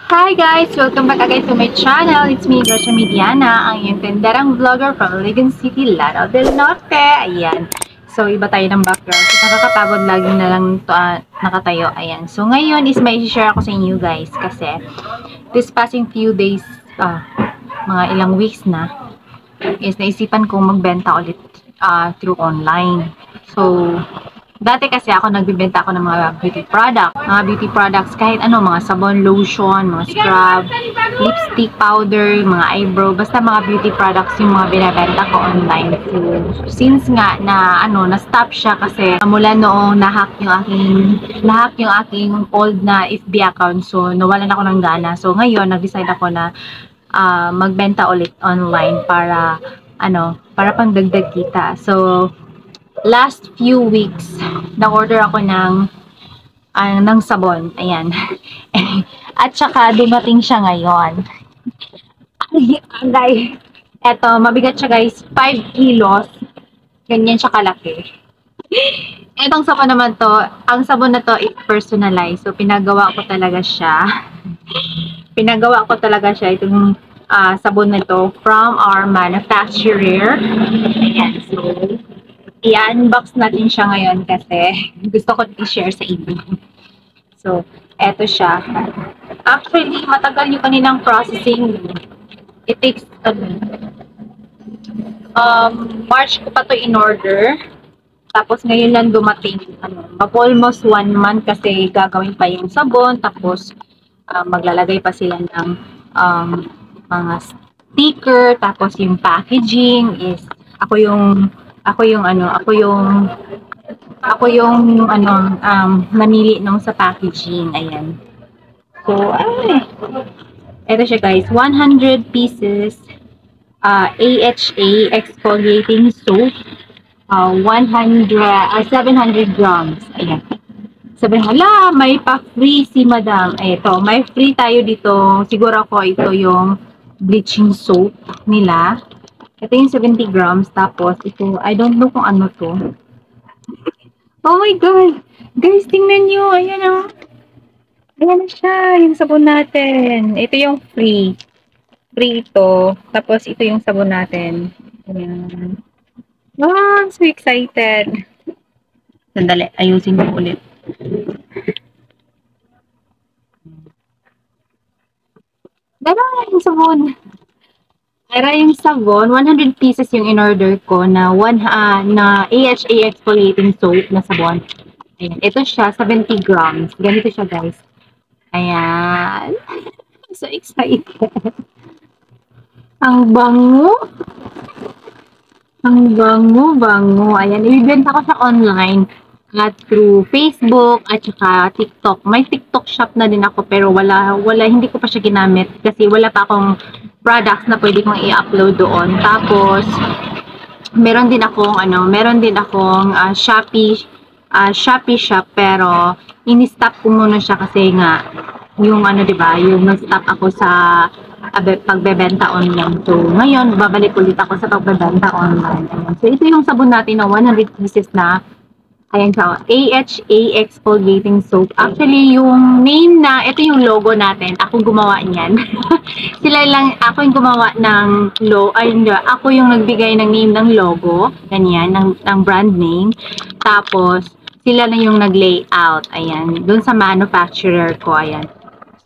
Hi guys! Welcome back again to my channel. It's me, Gracia Mediana, ang iyong tenderang vlogger from Ligan City, Lanao del Norte. Ayan. So, iba tayo ng background. So, nakakapagod lagi na lang to, nakatayo. Ayan. So, ngayon is may share ako sa inyo guys kasi this passing few days, mga ilang weeks na, is naisipan kong magbenta ulit through online. So, dati kasi ako nagbibenta ako ng mga beauty products, kahit ano, mga sabon, lotion, mga scrub, lipstick, powder, mga eyebrow, basta mga beauty products yung mga binibenta ko online. So, since nga na na-stop siya kasi mula noong nahack yung aking old na FB account, so nawalan ako ng gana. So, ngayon nag-decide ako na magbenta ulit online para pangdagdag kita. So, last few weeks, na-order ako ng sabon. Ayan. At saka, dumating siya ngayon. Ay, eto, mabigat siya guys. 5 kilos. Ganyan siya kalaki. Etong sabon naman to, ang sabon na to is personalized. So, pinagawa ko talaga siya. Itong sabon na to from our manufacturer. Ayan. So, i-unbox natin siya ngayon kasi gusto ko i-share sa inyo. So, eto siya. Actually, matagal yung kaninang processing. It takes, March ko pa to in-order. Tapos, ngayon lang dumating, almost 1 month kasi gagawin pa yung sabon. Tapos, maglalagay pa sila ng mga sticker. Tapos, yung packaging is, ako yung namili nung sa packaging. Ayan. So, ito siya guys. 100 pieces AHA exfoliating soap. 700 grams. Ayan. Sabi, hala, may pa-free si madam. Ito, may free tayo dito. Siguro ako ito yung bleaching soap nila. Ito yung 70 grams. Tapos, ito, I don't know kung ano to. Oh my God! Guys, tingnan nyo. Ayan o. Ayan na siya. Yung sabon natin. Ito yung free. Free ito. Tapos, ito yung sabon natin. Ayan. Wow, I'm so excited. Sandali, ayusin ko ulit. Dara, yung sabon. Era yung sabon, 100 pieces yung in-order ko na AHA exfoliating soap na sabon. Ayan. Ito siya, 70 grams. Ganito siya, guys. Ayan. So excited. Ang bango. Ang bango. Ayan. Ibibenta ko siya online at through Facebook at saka TikTok. May TikTok shop na din ako pero hindi ko pa siya ginamit kasi wala pa akong products na pwede kong i-upload doon. Tapos, meron din akong Shopee shop pero ini-stop ko muna siya kasi nga yung yung nag-stop ako sa pagbebenta online. So, ngayon, babalik ulit ako sa pagbebenta online. Ayan. So, ito yung sabon natin na 100 pieces na ayan siya, AHA exfoliating soap. Actually, yung name ito yung logo natin. Ako gumawa niyan. Ako yung gumawa ng ako yung nagbigay ng name ng logo. Ganyan, ng brand name. Tapos, sila na yung nag-layout. Ayan, dun sa manufacturer ko. Ayan.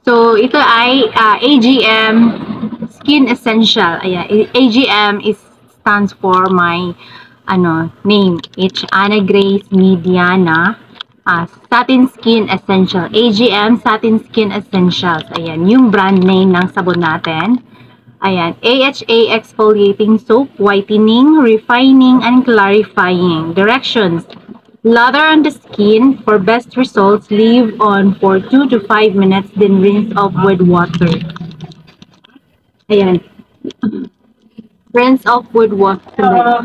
So, ito ay AGM Skin Essential. Ayan, AGM stands for my name. It's Ana Grace Mediana Satin Skin Essential. AGM Satin Skin Essentials. Ayan, yung brand name ng sabon natin. Ayan, AHA Exfoliating Soap, Whitening, Refining, and Clarifying. Directions. Lather on the skin. For best results, leave on for 2 to 5 minutes, then rinse off with water. Ayan. Rinse off with water.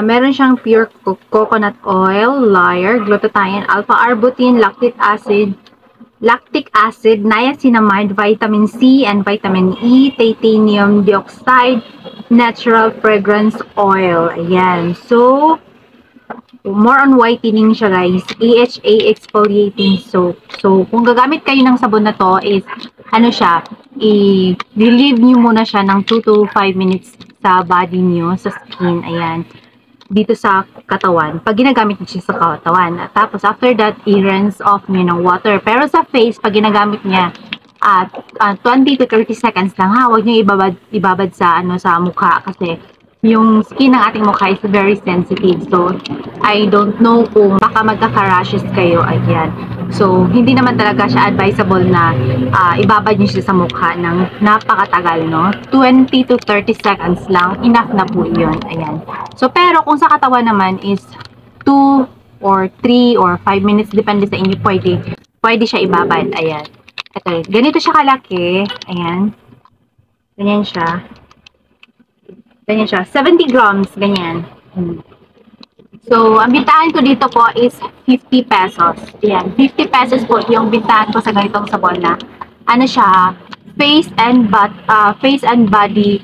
Meron siyang pure coconut oil, lyre, glutathione, alpha-arbutin, lactic acid, niacinamide, vitamin C and vitamin E, titanium dioxide, natural fragrance oil. Ayan. So, More on whitening siya guys. AHA exfoliating soap. So, kung gagamit kayo ng sabon na to is, ano siya, i-relieve nyo muna siya ng 2 to 5 minutes sa body nyo, sa skin. Ayan. Dito sa katawan. Pag ginagamit nyo siya sa katawan. Tapos, after that, i-rinse off nyo ng water. Pero sa face, pag ginagamit niya, at 20 to 30 seconds lang ha. Huwag nyo ibabad sa, sa mukha kasi yung skin ng ating mukha is very sensitive. So, I don't know kung baka magkaka-rashes kayo. Ayan. So, hindi naman talaga siya advisable na ibabad nyo siya sa mukha ng napakatagal, no? 20 to 30 seconds lang. Enough na po yun. Ayan. So, pero kung sa katawan naman is 2 or 3 or 5 minutes, depende sa inyo, pwede siya ibabad. Ayan. Ito, ganito siya kalaki. Ayan. Ganyan siya. Ganyan siya. 70 grams. Ganyan. So, ang bintahan ko dito po is 50 pesos. Ayan. 50 pesos po yung bintahan ko sa ganitong sabon na ano siya, face and body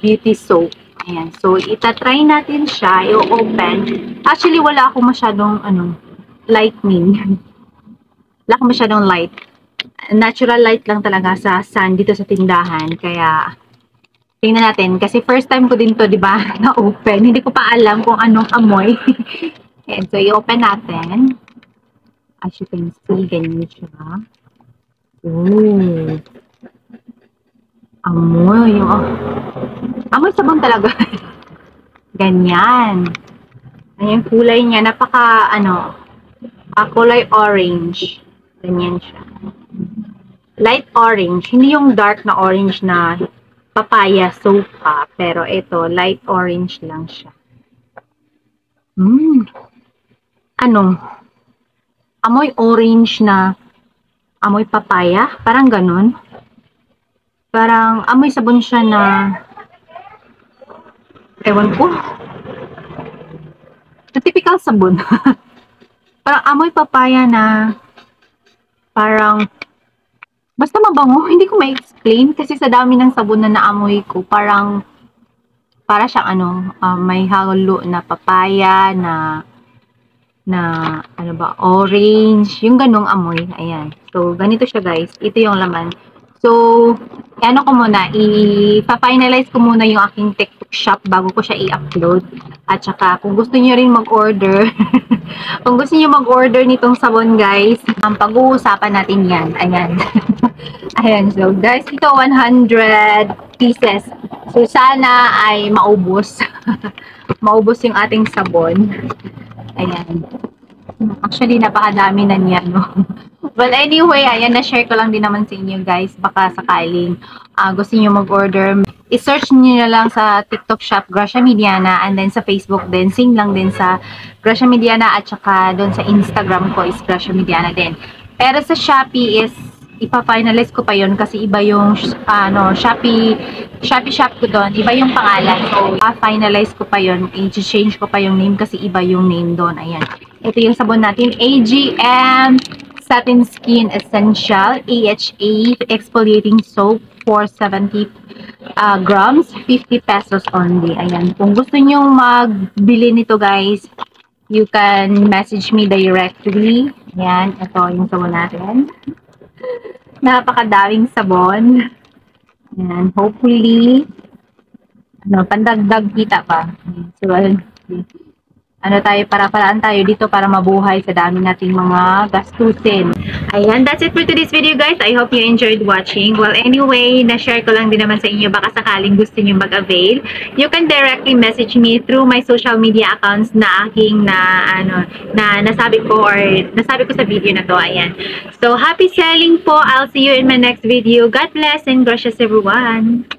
beauty soap. Ayan. So, itatry natin siya. I-open. Actually, wala akong masyadong lightning. Wala akong masyadong light. Natural light lang talaga sa sun dito sa tindahan. Kaya, tingnan natin. Kasi first time ko din to, di ba, na-open. Hindi ko pa alam kung anong amoy. Ayan, so, i-open natin. As you can see, ganyan siya. Ooh. Amoy. Amoy sabon talaga. Ganyan. Ayan, yung kulay niya. Napaka, kulay orange. Ganyan siya. Light orange. Hindi yung dark na orange na papaya soap pa, pero ito, light orange lang siya. Amoy orange na, amoy papaya, parang ganun. Parang, amoy sabon siya na, ewan ko. Na typical sabon. Parang amoy papaya na, parang, basta mabango, hindi ko ma-explain kasi sa dami ng sabon na naamoy ko, para siyang may halo na papaya, orange, yung ganong amoy. Ayan. So, ganito siya guys. Ito yung laman. So, ko muna, i-finalize ko muna yung aking TikTok shop bago ko siya i-upload. At saka, kung gusto niyo rin mag-order, kung gusto niyo mag-order nitong sabon guys, pag-uusapan natin yan. Ayan. Ayan. So, guys, ito 100 pieces. So, sana ay maubos. Maubos yung ating sabon. Ayan. Actually, napakadami na niya, no? Well, anyway, ayan, na-share ko lang din naman sa inyo, guys. Baka sakaling gusto niyo mag-order, i-search niyo na lang sa TikTok shop, Gracia Mediana, and then sa Facebook din, same lang din sa Gracia Mediana, at saka doon sa Instagram ko is Gracia Mediana din. Pero sa Shopee is, ipa-finalize ko pa yon kasi iba yung, Shopee shop ko doon, iba yung pangalan. So, ipa-finalize ko pa yon, i-change ko pa yung name kasi iba yung name doon. Ayan. Ito yung sabon natin, AGM Satin Skin Essential AHA Exfoliating Soap for 70 grams, 50 pesos only. Ayan. Kung gusto nyo magbili nito guys, you can message me directly. Ayan. Ito yung sabon natin. Napakadaming sabon. Ayan. Hopefully, pandagdag kita pa. So, paraan tayo dito para mabuhay sa dami nating mga gastusin. Ayan, that's it for today's video guys. I hope you enjoyed watching. Well, anyway, na-share ko lang din naman sa inyo. Baka sakaling gusto nyo mag-avail. You can directly message me through my social media accounts na aking nasabi ko sa video na to. Ayan. So, happy selling po. I'll see you in my next video. God bless and gracious everyone.